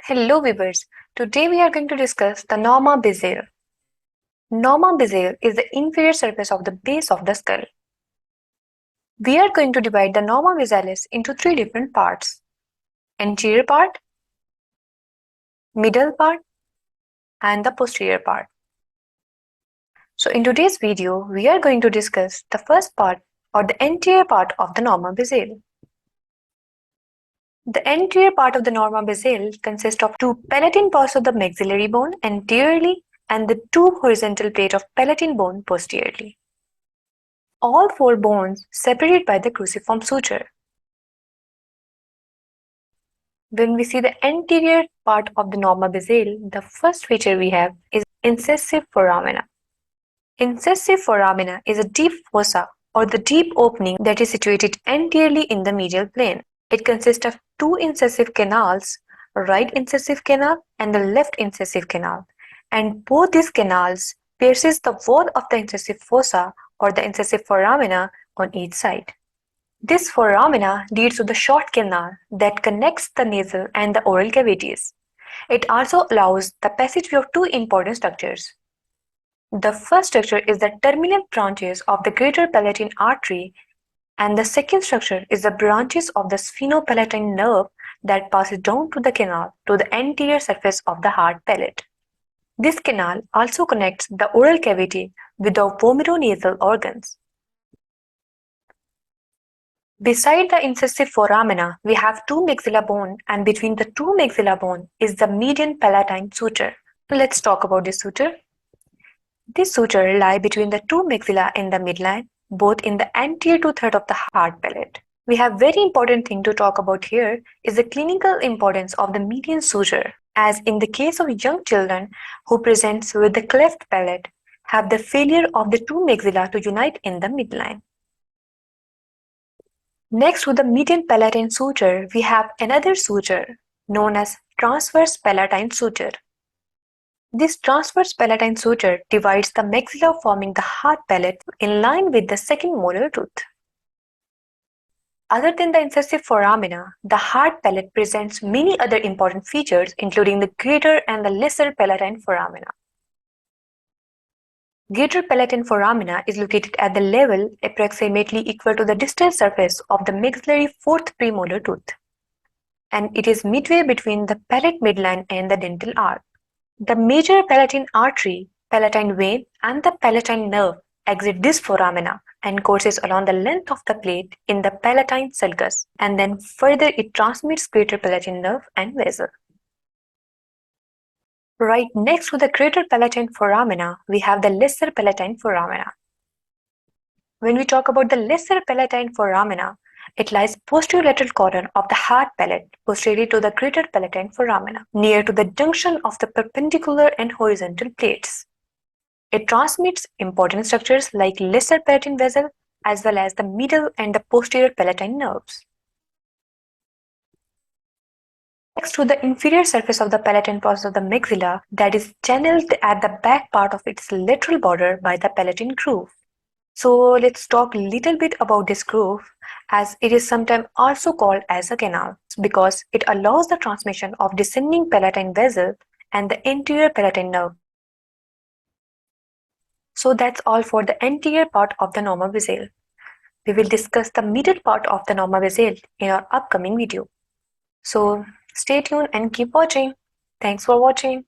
Hello viewers, today we are going to discuss the Norma Basalis. Norma Basalis is the inferior surface of the base of the skull. We are going to divide the Norma Basalis into three different parts: anterior part, middle part, and the posterior part. So in today's video, we are going to discuss the first part or the anterior part of the Norma Basalis. The anterior part of the Norma Basalis consists of two palatine parts of the maxillary bone anteriorly and the two horizontal plates of palatine bone posteriorly. All four bones separated by the cruciform suture. When we see the anterior part of the Norma Basalis, the first feature we have is incisive foramina. Incisive foramina is a deep fossa or the deep opening that is situated anteriorly in the medial plane. It consists of two incisive canals, right incisive canal and the left incisive canal, and both these canals pierces the wall of the incisive fossa or the incisive foramina on each side. This foramina leads to the short canal that connects the nasal and the oral cavities. It also allows the passageway of two important structures. The first structure is the terminal branches of the greater palatine artery, and the second structure is the branches of the sphenopalatine nerve that passes down to the canal to the anterior surface of the hard palate. This canal also connects the oral cavity with the vomeronasal organs. Beside the incisive foramina, we have two maxilla bone, and between the two maxilla bone is the median palatine suture. Let's talk about this suture. This suture lies between the two maxilla in the midline, both in the anterior two-thirds of the hard palate. We have very important thing to talk about here is the clinical importance of the median suture, as in the case of young children who presents with the cleft palate, have the failure of the two maxilla to unite in the midline. Next to the median palatine suture, we have another suture known as transverse palatine suture. This transverse palatine suture divides the maxilla forming the hard palate in line with the second molar tooth. Other than the incisive foramina, the hard palate presents many other important features including the greater and the lesser palatine foramina. Greater palatine foramina is located at the level approximately equal to the distal surface of the maxillary fourth premolar tooth, and it is midway between the palate midline and the dental arch. The major palatine artery, palatine vein, and the palatine nerve exit this foramina and courses along the length of the plate in the palatine sulcus, and then further it transmits greater palatine nerve and vessel. Right next to the greater palatine foramina, we have the lesser palatine foramina. When we talk about the lesser palatine foramina, it lies posterior lateral corner of the hard palate, posterior to the greater palatine foramina, near to the junction of the perpendicular and horizontal plates. It transmits important structures like lesser palatine vessel as well as the middle and the posterior palatine nerves. Next to the inferior surface of the palatine process of the maxilla that is channeled at the back part of its lateral border by the palatine groove. So let's talk a little bit about this groove, as it is sometimes also called as a canal because it allows the transmission of descending palatine vessel and the anterior palatine nerve. So that's all for the anterior part of the Norma Basalis. We will discuss the middle part of the Norma Basalis in our upcoming video. So stay tuned and keep watching. Thanks for watching.